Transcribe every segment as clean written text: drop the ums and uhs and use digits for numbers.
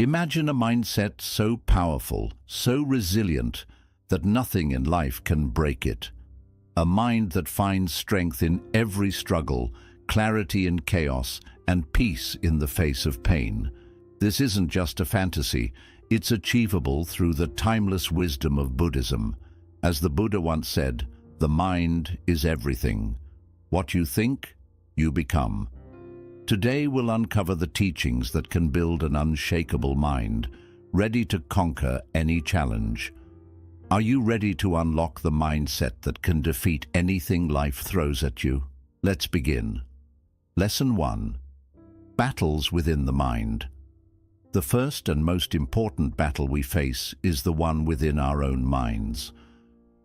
Imagine a mindset so powerful, so resilient, that nothing in life can break it. A mind that finds strength in every struggle, clarity in chaos, and peace in the face of pain. This isn't just a fantasy, it's achievable through the timeless wisdom of Buddhism. As the Buddha once said, the mind is everything. What you think, you become. Today we'll uncover the teachings that can build an unshakable mind, ready to conquer any challenge. Are you ready to unlock the mindset that can defeat anything life throws at you? Let's begin. Lesson 1. Battles within the mind. The first and most important battle we face is the one within our own minds.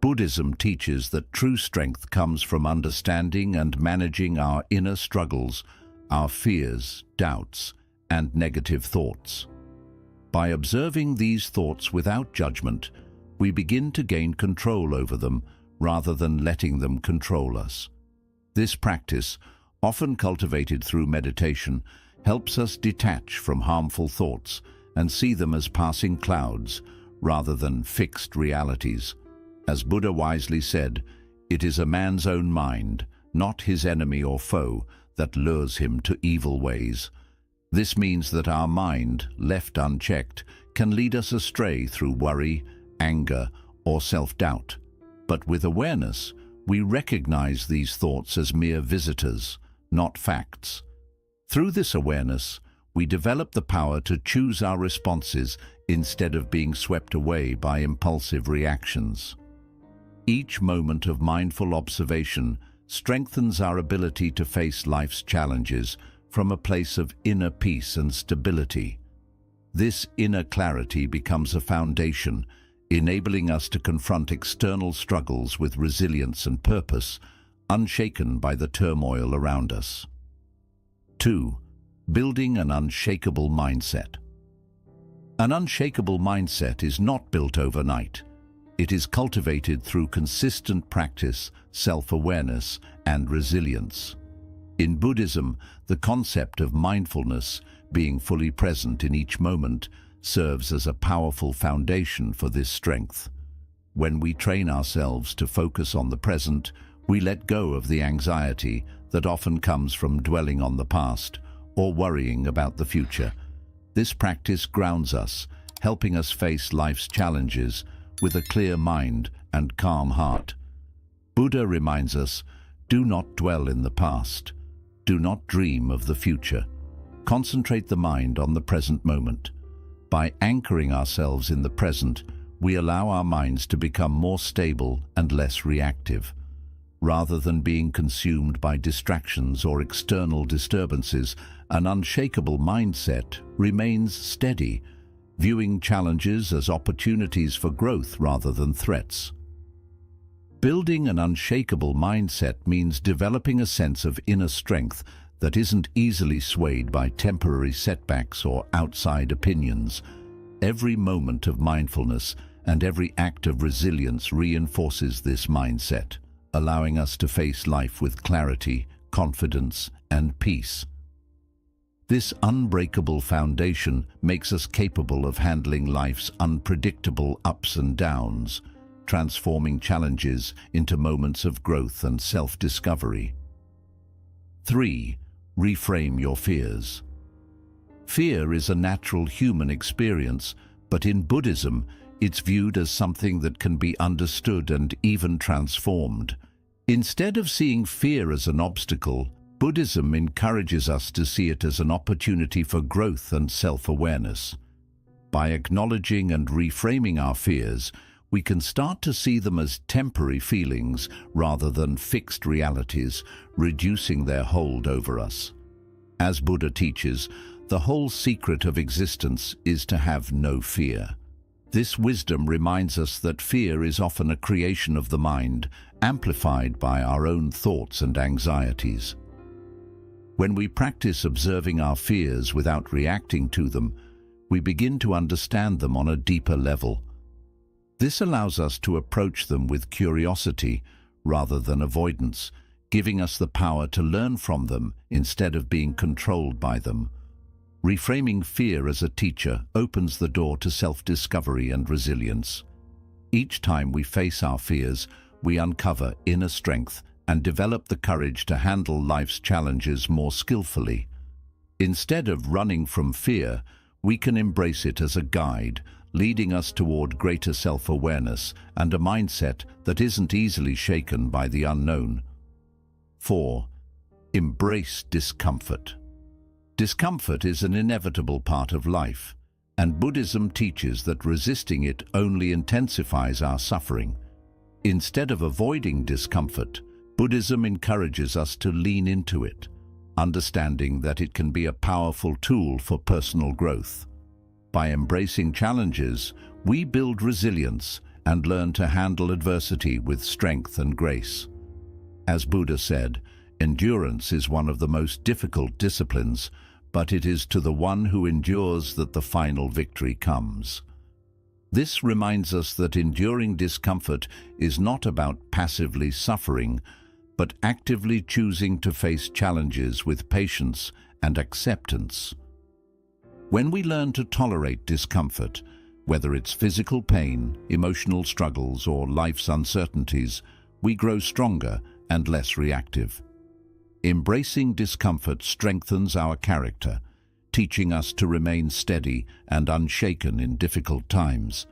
Buddhism teaches that true strength comes from understanding and managing our inner struggles, our fears, doubts, and negative thoughts. By observing these thoughts without judgment, we begin to gain control over them rather than letting them control us. This practice, often cultivated through meditation, helps us detach from harmful thoughts and see them as passing clouds rather than fixed realities. As Buddha wisely said, it is a man's own mind, not his enemy or foe, that lures him to evil ways. This means that our mind, left unchecked, can lead us astray through worry, anger, or self-doubt. But with awareness, we recognize these thoughts as mere visitors, not facts. Through this awareness, we develop the power to choose our responses instead of being swept away by impulsive reactions. Each moment of mindful observation strengthens our ability to face life's challenges from a place of inner peace and stability. This inner clarity becomes a foundation, enabling us to confront external struggles with resilience and purpose, unshaken by the turmoil around us. 2. Building an unshakable mindset. An unshakable mindset is not built overnight. It is cultivated through consistent practice, self-awareness, and resilience. In Buddhism, the concept of mindfulness, being fully present in each moment, serves as a powerful foundation for this strength. When we train ourselves to focus on the present, we let go of the anxiety that often comes from dwelling on the past or worrying about the future. This practice grounds us, helping us face life's challenges with a clear mind and calm heart. Buddha reminds us, do not dwell in the past. Do not dream of the future. Concentrate the mind on the present moment. By anchoring ourselves in the present, we allow our minds to become more stable and less reactive. Rather than being consumed by distractions or external disturbances, an unshakable mindset remains steady, viewing challenges as opportunities for growth rather than threats. Building an unshakable mindset means developing a sense of inner strength that isn't easily swayed by temporary setbacks or outside opinions. Every moment of mindfulness and every act of resilience reinforces this mindset, allowing us to face life with clarity, confidence, and peace. This unbreakable foundation makes us capable of handling life's unpredictable ups and downs, transforming challenges into moments of growth and self-discovery. 3. Reframe your fears. Fear is a natural human experience, but in Buddhism, it's viewed as something that can be understood and even transformed. Instead of seeing fear as an obstacle, Buddhism encourages us to see it as an opportunity for growth and self-awareness. By acknowledging and reframing our fears, we can start to see them as temporary feelings rather than fixed realities, reducing their hold over us. As Buddha teaches, the whole secret of existence is to have no fear. This wisdom reminds us that fear is often a creation of the mind, amplified by our own thoughts and anxieties. When we practice observing our fears without reacting to them, we begin to understand them on a deeper level. This allows us to approach them with curiosity rather than avoidance, giving us the power to learn from them instead of being controlled by them. Reframing fear as a teacher opens the door to self-discovery and resilience. Each time we face our fears, we uncover inner strength and develop the courage to handle life's challenges more skillfully. Instead of running from fear, we can embrace it as a guide, leading us toward greater self-awareness and a mindset that isn't easily shaken by the unknown. 4. Embrace discomfort. Discomfort is an inevitable part of life, and Buddhism teaches that resisting it only intensifies our suffering. Instead of avoiding discomfort, Buddhism encourages us to lean into it, understanding that it can be a powerful tool for personal growth. By embracing challenges, we build resilience and learn to handle adversity with strength and grace. As Buddha said, endurance is one of the most difficult disciplines, but it is to the one who endures that the final victory comes. This reminds us that enduring discomfort is not about passively suffering, but actively choosing to face challenges with patience and acceptance. When we learn to tolerate discomfort, whether it's physical pain, emotional struggles, or life's uncertainties, we grow stronger and less reactive. Embracing discomfort strengthens our character, teaching us to remain steady and unshaken in difficult times.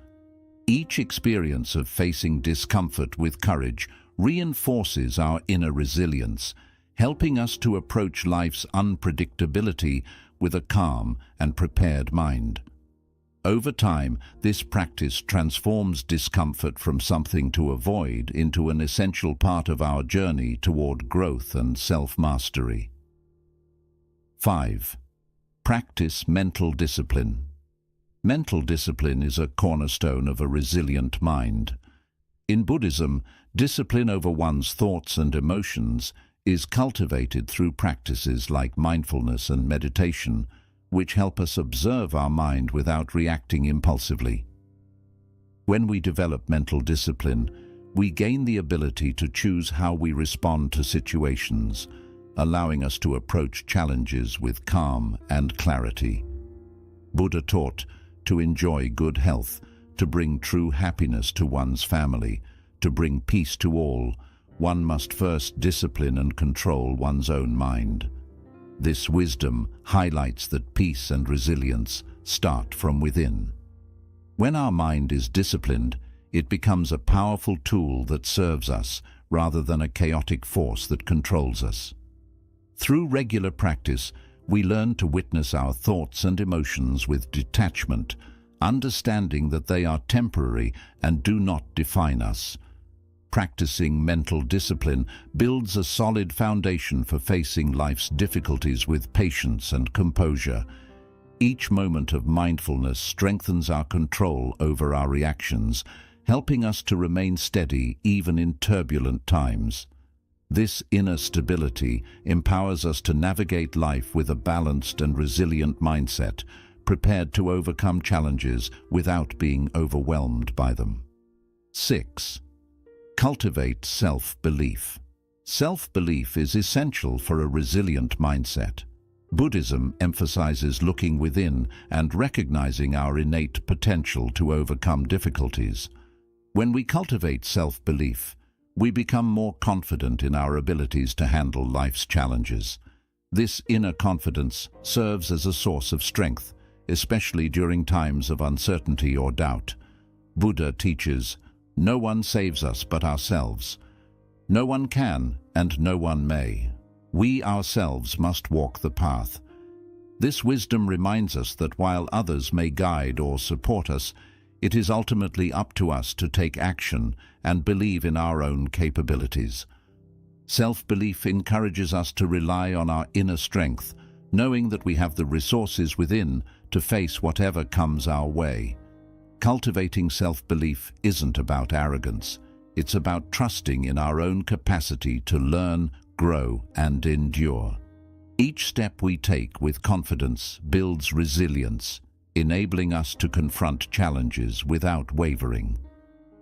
Each experience of facing discomfort with courage reinforces our inner resilience, helping us to approach life's unpredictability with a calm and prepared mind. Over time, this practice transforms discomfort from something to avoid into an essential part of our journey toward growth and self-mastery. 5. Practice mental discipline. Mental discipline is a cornerstone of a resilient mind. In Buddhism, discipline over one's thoughts and emotions is cultivated through practices like mindfulness and meditation, which help us observe our mind without reacting impulsively. When we develop mental discipline, we gain the ability to choose how we respond to situations, allowing us to approach challenges with calm and clarity. Buddha taught to enjoy good health, to bring true happiness to one's family, to bring peace to all, one must first discipline and control one's own mind. This wisdom highlights that peace and resilience start from within. When our mind is disciplined, it becomes a powerful tool that serves us rather than a chaotic force that controls us. Through regular practice, we learn to witness our thoughts and emotions with detachment, understanding that they are temporary and do not define us. Practicing mental discipline builds a solid foundation for facing life's difficulties with patience and composure. Each moment of mindfulness strengthens our control over our reactions, helping us to remain steady even in turbulent times. This inner stability empowers us to navigate life with a balanced and resilient mindset, prepared to overcome challenges without being overwhelmed by them. 6. Cultivate self-belief. Self-belief is essential for a resilient mindset. Buddhism emphasizes looking within and recognizing our innate potential to overcome difficulties. When we cultivate self-belief, we become more confident in our abilities to handle life's challenges. This inner confidence serves as a source of strength, especially during times of uncertainty or doubt. Buddha teaches, "No one saves us but ourselves. No one can and no one may. We ourselves must walk the path." This wisdom reminds us that while others may guide or support us, it is ultimately up to us to take action and believe in our own capabilities. Self-belief encourages us to rely on our inner strength, knowing that we have the resources within to face whatever comes our way. Cultivating self-belief isn't about arrogance. It's about trusting in our own capacity to learn, grow, and endure. Each step we take with confidence builds resilience, enabling us to confront challenges without wavering.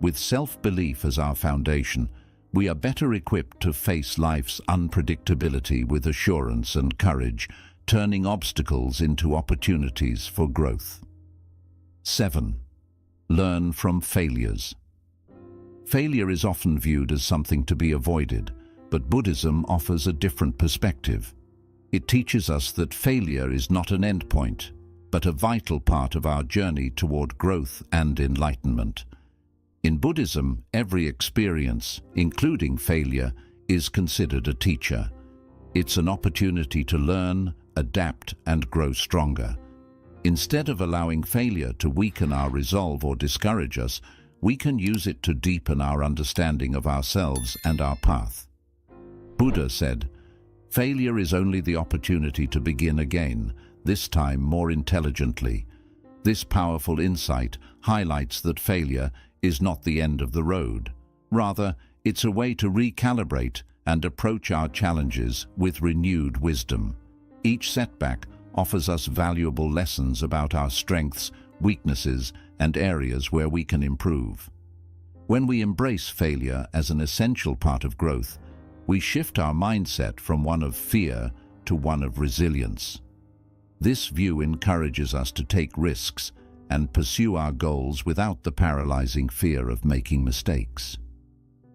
With self-belief as our foundation, we are better equipped to face life's unpredictability with assurance and courage, turning obstacles into opportunities for growth. 7. Learn from failures. Failure is often viewed as something to be avoided, but Buddhism offers a different perspective. It teaches us that failure is not an endpoint, but a vital part of our journey toward growth and enlightenment. In Buddhism, every experience, including failure, is considered a teacher. It's an opportunity to learn, adapt, and grow stronger. Instead of allowing failure to weaken our resolve or discourage us, we can use it to deepen our understanding of ourselves and our path. Buddha said, "Failure is only the opportunity to begin again, this time more intelligently." This powerful insight highlights that failure is not the end of the road. Rather, it's a way to recalibrate and approach our challenges with renewed wisdom. Each setback offers us valuable lessons about our strengths, weaknesses, and areas where we can improve. When we embrace failure as an essential part of growth, we shift our mindset from one of fear to one of resilience. This view encourages us to take risks and pursue our goals without the paralyzing fear of making mistakes.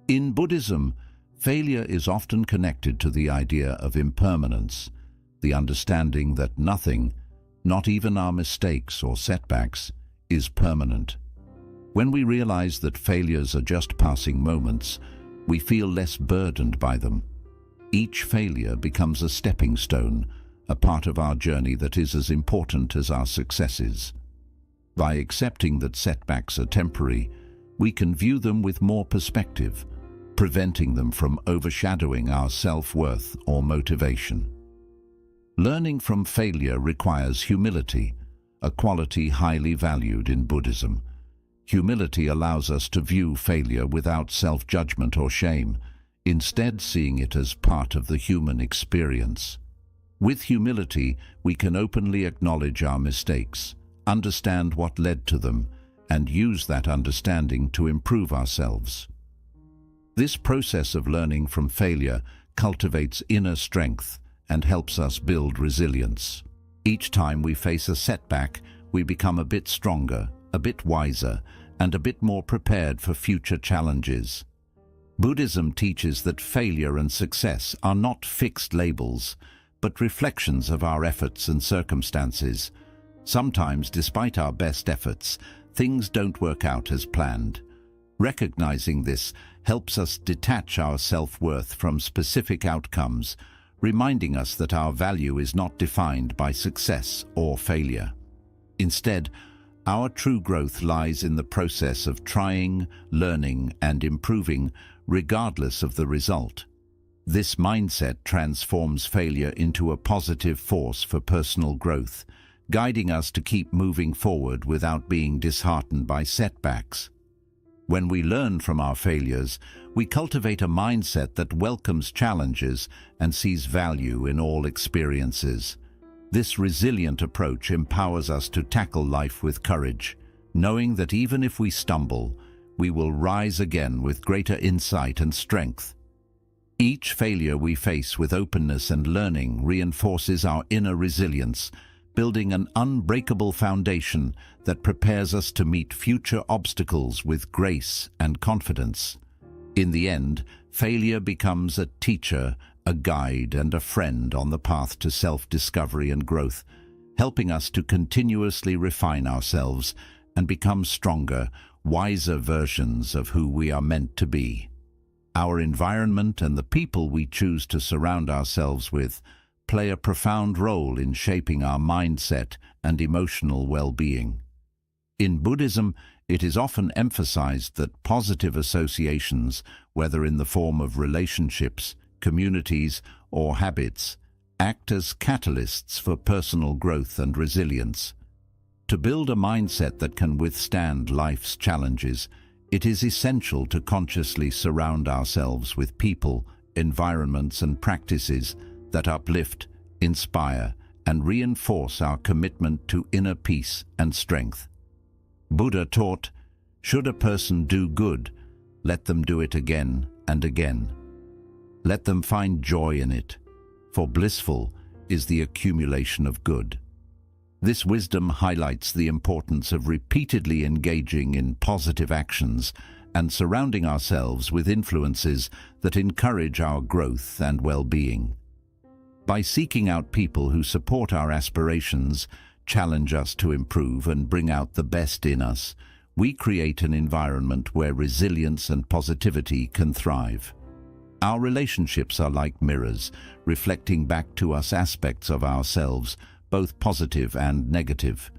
In Buddhism, failure is often connected to the idea of impermanence, the understanding that nothing, not even our mistakes or setbacks, is permanent. When we realize that failures are just passing moments, we feel less burdened by them. Each failure becomes a stepping stone, a part of our journey that is as important as our successes. By accepting that setbacks are temporary, we can view them with more perspective, preventing them from overshadowing our self-worth or motivation. Learning from failure requires humility, a quality highly valued in Buddhism. Humility allows us to view failure without self-judgment or shame, instead seeing it as part of the human experience. With humility, we can openly acknowledge our mistakes, understand what led to them, and use that understanding to improve ourselves. This process of learning from failure cultivates inner strength and helps us build resilience. Each time we face a setback, we become a bit stronger, a bit wiser, and a bit more prepared for future challenges. Buddhism teaches that failure and success are not fixed labels, but reflections of our efforts and circumstances. Sometimes, despite our best efforts, things don't work out as planned. Recognizing this helps us detach our self-worth from specific outcomes, reminding us that our value is not defined by success or failure. Instead, our true growth lies in the process of trying, learning, and improving, regardless of the result. This mindset transforms failure into a positive force for personal growth, guiding us to keep moving forward without being disheartened by setbacks. When we learn from our failures, we cultivate a mindset that welcomes challenges and sees value in all experiences. This resilient approach empowers us to tackle life with courage, knowing that even if we stumble, we will rise again with greater insight and strength. Each failure we face with openness and learning reinforces our inner resilience, building an unbreakable foundation that prepares us to meet future obstacles with grace and confidence. In the end, failure becomes a teacher, a guide, and a friend on the path to self-discovery and growth, helping us to continuously refine ourselves and become stronger, wiser versions of who we are meant to be. Our environment and the people we choose to surround ourselves with play a profound role in shaping our mindset and emotional well-being. In Buddhism, it is often emphasized that positive associations, whether in the form of relationships, communities, or habits, act as catalysts for personal growth and resilience. To build a mindset that can withstand life's challenges, it is essential to consciously surround ourselves with people, environments, and practices that uplift, inspire, and reinforce our commitment to inner peace and strength. Buddha taught, "Should a person do good, let them do it again and again. Let them find joy in it, for blissful, is the accumulation of good. This wisdom highlights the importance of repeatedly engaging in positive actions and surrounding ourselves with influences that encourage our growth and well-being. By seeking out people who support our aspirations, challenge us to improve and bring out the best in us, we create an environment where resilience and positivity can thrive. Our relationships are like mirrors, reflecting back to us aspects of ourselves, both positive and negative.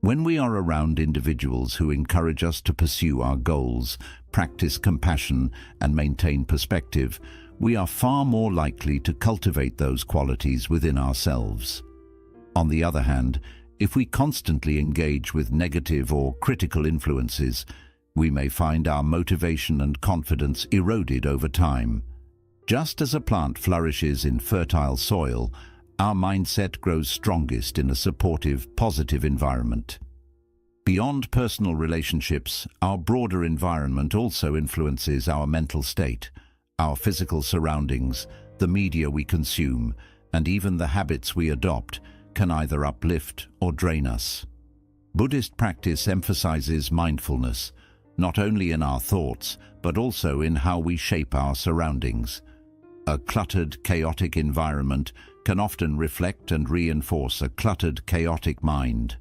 When we are around individuals who encourage us to pursue our goals, practice compassion, and maintain perspective, we are far more likely to cultivate those qualities within ourselves. On the other hand, if we constantly engage with negative or critical influences, we may find our motivation and confidence eroded over time. Just as a plant flourishes in fertile soil, our mindset grows strongest in a supportive, positive environment. Beyond personal relationships, our broader environment also influences our mental state, our physical surroundings, the media we consume, and even the habits we adopt can either uplift or drain us. Buddhist practice emphasizes mindfulness, not only in our thoughts, but also in how we shape our surroundings. A cluttered, chaotic environment can often reflect and reinforce a cluttered, chaotic mind.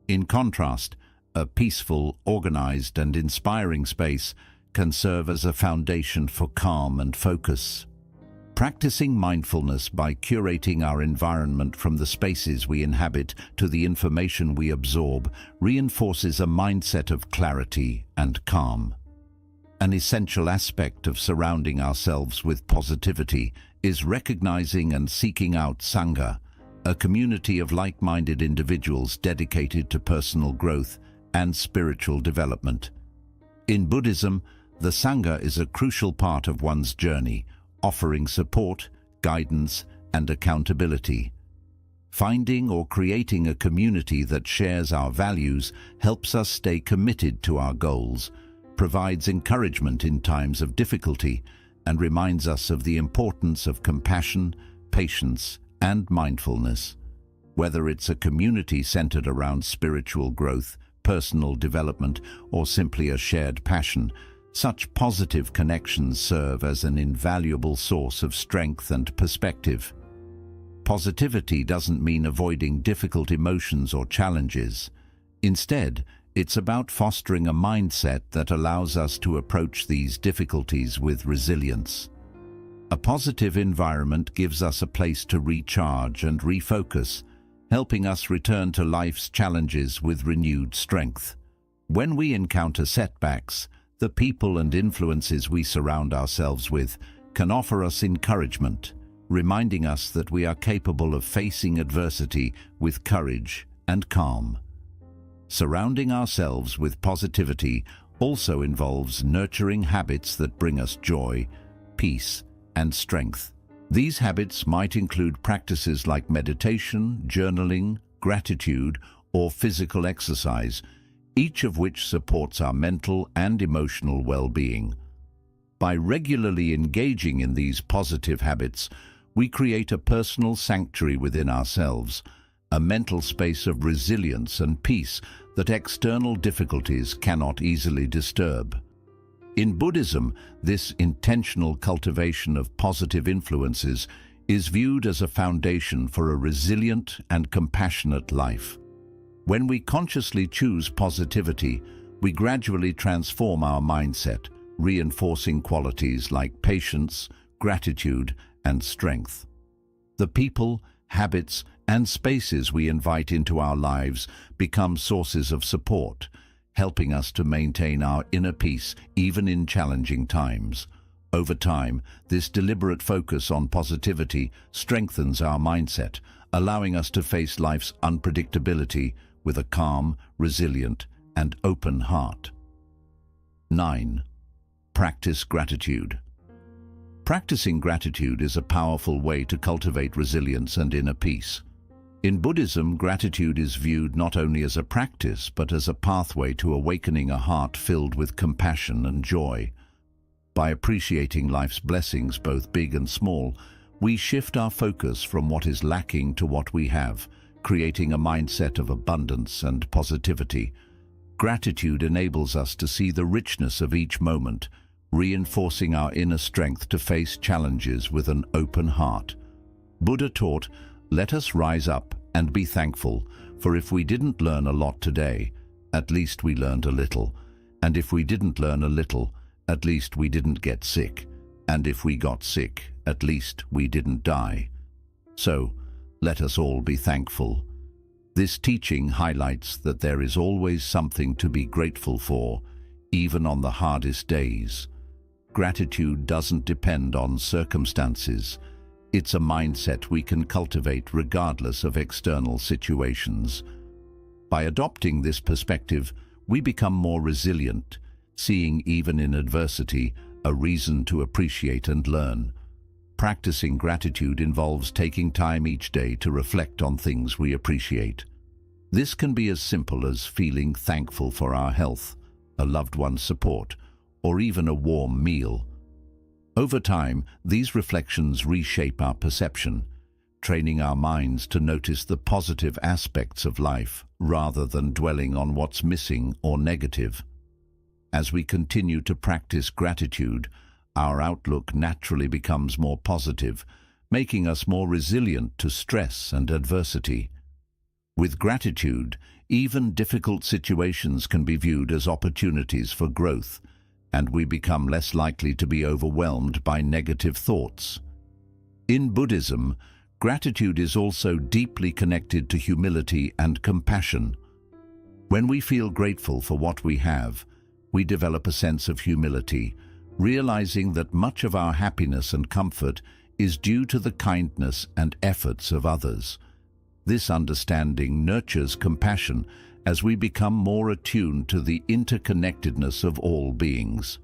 In contrast, a peaceful, organized, and inspiring space can serve as a foundation for calm and focus. Practicing mindfulness by curating our environment from the spaces we inhabit to the information we absorb reinforces a mindset of clarity and calm. An essential aspect of surrounding ourselves with positivity is recognizing and seeking out Sangha, a community of like-minded individuals dedicated to personal growth and spiritual development. In Buddhism, the Sangha is a crucial part of one's journey, offering support, guidance, and accountability. Finding or creating a community that shares our values helps us stay committed to our goals, provides encouragement in times of difficulty, and reminds us of the importance of compassion, patience, and mindfulness. Whether it's a community centered around spiritual growth, personal development, or simply a shared passion, such positive connections serve as an invaluable source of strength and perspective. Positivity doesn't mean avoiding difficult emotions or challenges. Instead, it's about fostering a mindset that allows us to approach these difficulties with resilience. A positive environment gives us a place to recharge and refocus, helping us return to life's challenges with renewed strength. When we encounter setbacks, the people and influences we surround ourselves with can offer us encouragement, reminding us that we are capable of facing adversity with courage and calm. Surrounding ourselves with positivity also involves nurturing habits that bring us joy, peace, and strength. These habits might include practices like meditation, journaling, gratitude, or physical exercise, each of which supports our mental and emotional well-being. By regularly engaging in these positive habits, we create a personal sanctuary within ourselves, a mental space of resilience and peace that external difficulties cannot easily disturb. In Buddhism, this intentional cultivation of positive influences is viewed as a foundation for a resilient and compassionate life. When we consciously choose positivity, we gradually transform our mindset, reinforcing qualities like patience, gratitude, and strength. The people, habits, and spaces we invite into our lives become sources of support, helping us to maintain our inner peace even in challenging times. Over time, this deliberate focus on positivity strengthens our mindset, allowing us to face life's unpredictability with a calm, resilient, and open heart. 9. Practice gratitude. Practicing gratitude is a powerful way to cultivate resilience and inner peace. In Buddhism, gratitude is viewed not only as a practice, but as a pathway to awakening a heart filled with compassion and joy. By appreciating life's blessings, both big and small, we shift our focus from what is lacking to what we have, creating a mindset of abundance and positivity. Gratitude enables us to see the richness of each moment, reinforcing our inner strength to face challenges with an open heart. Buddha taught, "Let us rise up and be thankful, for if we didn't learn a lot today, at least we learned a little. And if we didn't learn a little, at least we didn't get sick. And if we got sick, at least we didn't die. So, let us all be thankful." This teaching highlights that there is always something to be grateful for, even on the hardest days. Gratitude doesn't depend on circumstances. It's a mindset we can cultivate regardless of external situations. By adopting this perspective, we become more resilient, seeing even in adversity a reason to appreciate and learn. Practicing gratitude involves taking time each day to reflect on things we appreciate. This can be as simple as feeling thankful for our health, a loved one's support, or even a warm meal. Over time, these reflections reshape our perception, training our minds to notice the positive aspects of life rather than dwelling on what's missing or negative. As we continue to practice gratitude, our outlook naturally becomes more positive, making us more resilient to stress and adversity. With gratitude, even difficult situations can be viewed as opportunities for growth, and we become less likely to be overwhelmed by negative thoughts. In Buddhism, gratitude is also deeply connected to humility and compassion. When we feel grateful for what we have, we develop a sense of humility, realizing that much of our happiness and comfort is due to the kindness and efforts of others. This understanding nurtures compassion as we become more attuned to the interconnectedness of all beings.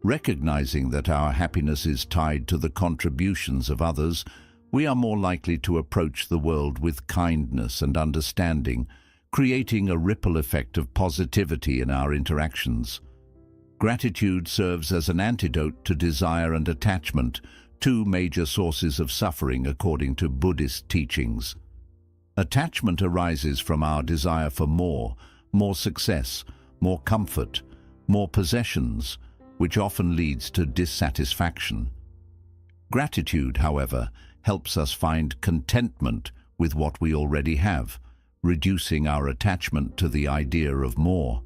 Recognizing that our happiness is tied to the contributions of others, we are more likely to approach the world with kindness and understanding, creating a ripple effect of positivity in our interactions. Gratitude serves as an antidote to desire and attachment, two major sources of suffering according to Buddhist teachings. Attachment arises from our desire for more success, more comfort, more possessions, which often leads to dissatisfaction. Gratitude, however, helps us find contentment with what we already have, reducing our attachment to the idea of more.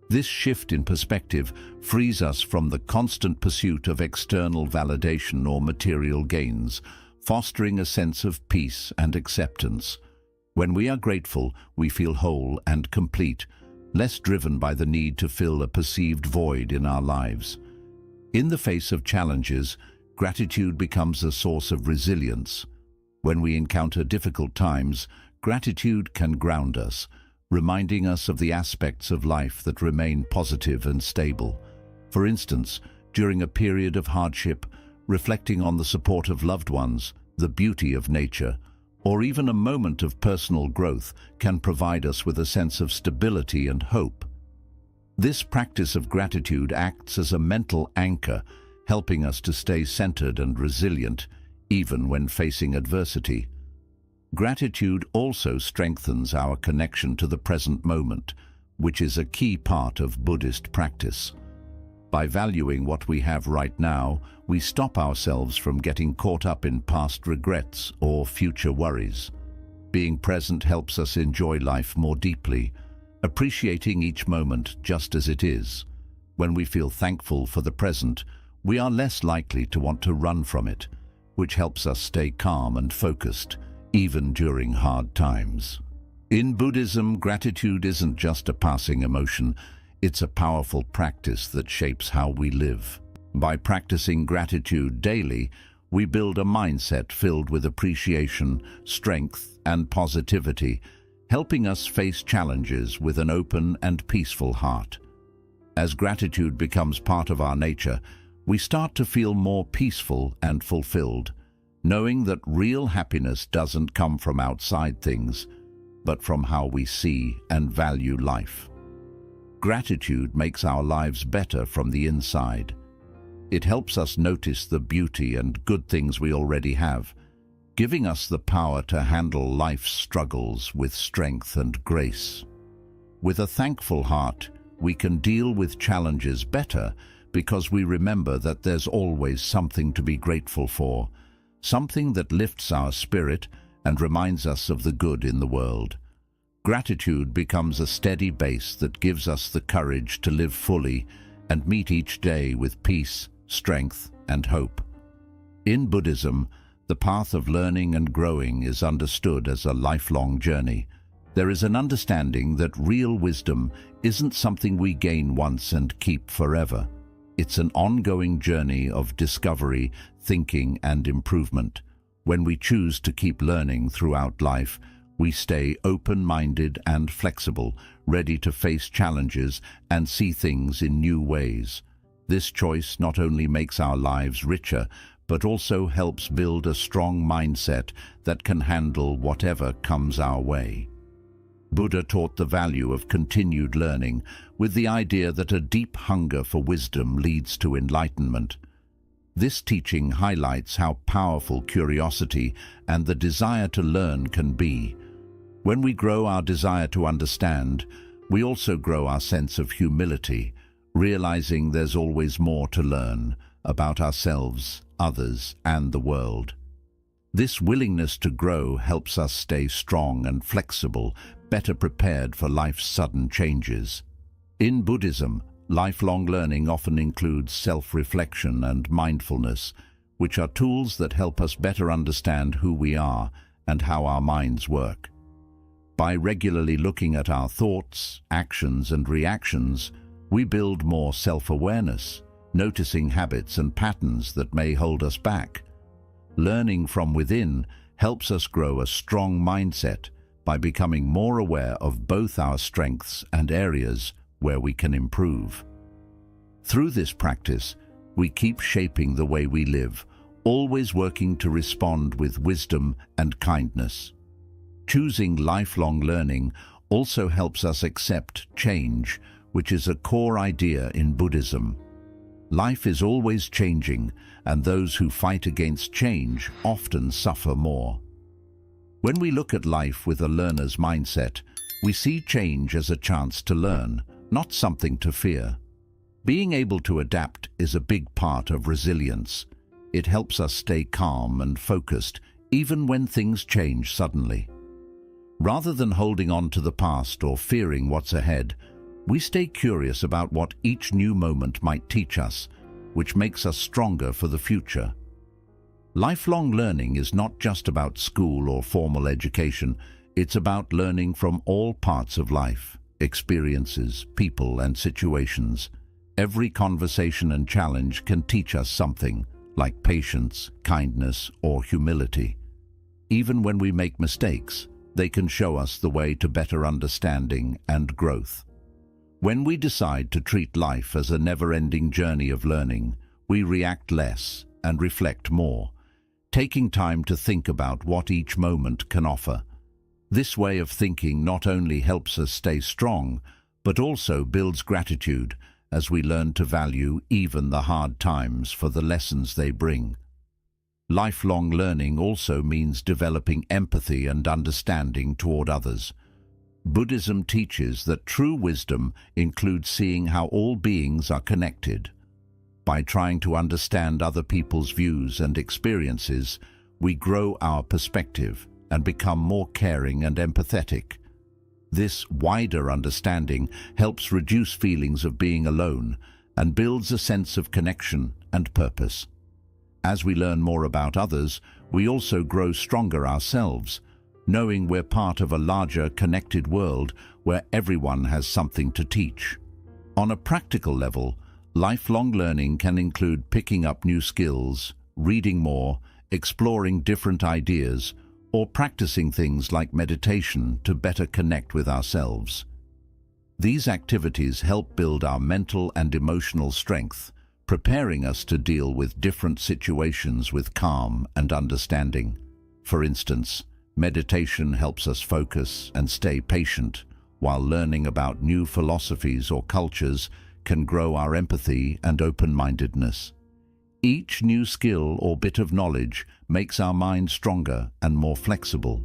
This shift in perspective frees us from the constant pursuit of external validation or material gains, fostering a sense of peace and acceptance. When we are grateful, we feel whole and complete, less driven by the need to fill a perceived void in our lives. In the face of challenges, gratitude becomes a source of resilience. When we encounter difficult times, gratitude can ground us, reminding us of the aspects of life that remain positive and stable. For instance, during a period of hardship, reflecting on the support of loved ones, the beauty of nature, or even a moment of personal growth can provide us with a sense of stability and hope. This practice of gratitude acts as a mental anchor, helping us to stay centered and resilient, even when facing adversity. Gratitude also strengthens our connection to the present moment, which is a key part of Buddhist practice. By valuing what we have right now, we stop ourselves from getting caught up in past regrets or future worries. Being present helps us enjoy life more deeply, appreciating each moment just as it is. When we feel thankful for the present, we are less likely to want to run from it, which helps us stay calm and focused, even during hard times. In Buddhism, gratitude isn't just a passing emotion, it's a powerful practice that shapes how we live. By practicing gratitude daily, we build a mindset filled with appreciation, strength, and positivity, helping us face challenges with an open and peaceful heart. As gratitude becomes part of our nature, we start to feel more peaceful and fulfilled, knowing that real happiness doesn't come from outside things, but from how we see and value life. Gratitude makes our lives better from the inside. It helps us notice the beauty and good things we already have, giving us the power to handle life's struggles with strength and grace. With a thankful heart, we can deal with challenges better because we remember that there's always something to be grateful for, something that lifts our spirit and reminds us of the good in the world. Gratitude becomes a steady base that gives us the courage to live fully and meet each day with peace, strength, and hope. In Buddhism, the path of learning and growing is understood as a lifelong journey. There is an understanding that real wisdom isn't something we gain once and keep forever. It's an ongoing journey of discovery, thinking, and improvement. When we choose to keep learning throughout life, we stay open-minded and flexible, ready to face challenges and see things in new ways. This choice not only makes our lives richer, but also helps build a strong mindset that can handle whatever comes our way. Buddha taught the value of continued learning, with the idea that a deep hunger for wisdom leads to enlightenment. This teaching highlights how powerful curiosity and the desire to learn can be. When we grow our desire to understand, we also grow our sense of humility, realizing there's always more to learn about ourselves, others, and the world. This willingness to grow helps us stay strong and flexible, better prepared for life's sudden changes. In Buddhism, lifelong learning often includes self-reflection and mindfulness, which are tools that help us better understand who we are and how our minds work. By regularly looking at our thoughts, actions, and reactions, we build more self-awareness, noticing habits and patterns that may hold us back. Learning from within helps us grow a strong mindset by becoming more aware of both our strengths and areas where we can improve. Through this practice, we keep shaping the way we live, always working to respond with wisdom and kindness. Choosing lifelong learning also helps us accept change, which is a core idea in Buddhism. Life is always changing, and those who fight against change often suffer more. When we look at life with a learner's mindset, we see change as a chance to learn, not something to fear. Being able to adapt is a big part of resilience. It helps us stay calm and focused, even when things change suddenly. Rather than holding on to the past or fearing what's ahead, we stay curious about what each new moment might teach us, which makes us stronger for the future. Lifelong learning is not just about school or formal education. It's about learning from all parts of life, experiences, people, and situations. Every conversation and challenge can teach us something, like patience, kindness, or humility. Even when we make mistakes, they can show us the way to better understanding and growth. When we decide to treat life as a never-ending journey of learning, we react less and reflect more, taking time to think about what each moment can offer. This way of thinking not only helps us stay strong, but also builds gratitude as we learn to value even the hard times for the lessons they bring. Lifelong learning also means developing empathy and understanding toward others. Buddhism teaches that true wisdom includes seeing how all beings are connected. By trying to understand other people's views and experiences, we grow our perspective and become more caring and empathetic. This wider understanding helps reduce feelings of being alone and builds a sense of connection and purpose. As we learn more about others, we also grow stronger ourselves, knowing we're part of a larger, connected world where everyone has something to teach. On a practical level, lifelong learning can include picking up new skills, reading more, exploring different ideas, or practicing things like meditation to better connect with ourselves. These activities help build our mental and emotional strength, preparing us to deal with different situations with calm and understanding. For instance, meditation helps us focus and stay patient, while learning about new philosophies or cultures can grow our empathy and open-mindedness. Each new skill or bit of knowledge makes our mind stronger and more flexible.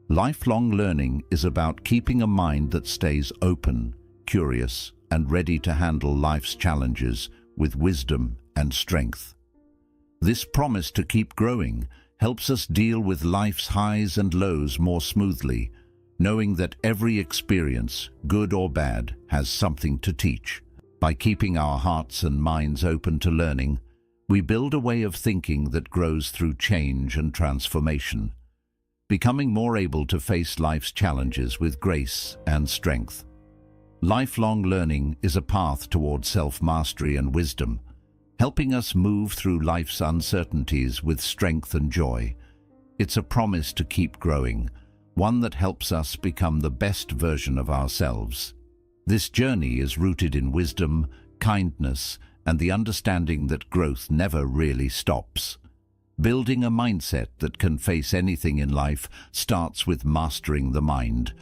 Lifelong learning is about keeping a mind that stays open, curious, and ready to handle life's challenges with wisdom and strength. This promise to keep growing helps us deal with life's highs and lows more smoothly, knowing that every experience, good or bad, has something to teach. By keeping our hearts and minds open to learning, we build a way of thinking that grows through change and transformation, becoming more able to face life's challenges with grace and strength. Lifelong learning is a path toward self-mastery and wisdom, helping us move through life's uncertainties with strength and joy. It's a promise to keep growing, one that helps us become the best version of ourselves. This journey is rooted in wisdom, kindness, and the understanding that growth never really stops. Building a mindset that can face anything in life starts with mastering the mind,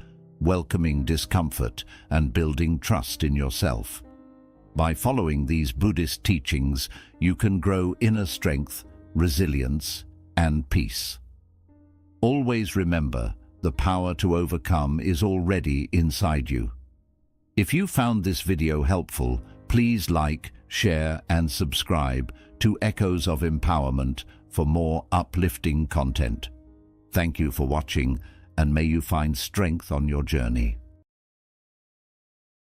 welcoming discomfort, and building trust in yourself. By following these Buddhist teachings, you can grow inner strength, resilience, and peace. Always remember, the power to overcome is already inside you. If you found this video helpful, please like, share, and subscribe to Echoes of Empowerment for more uplifting content. Thank you for watching, and may you find strength on your journey.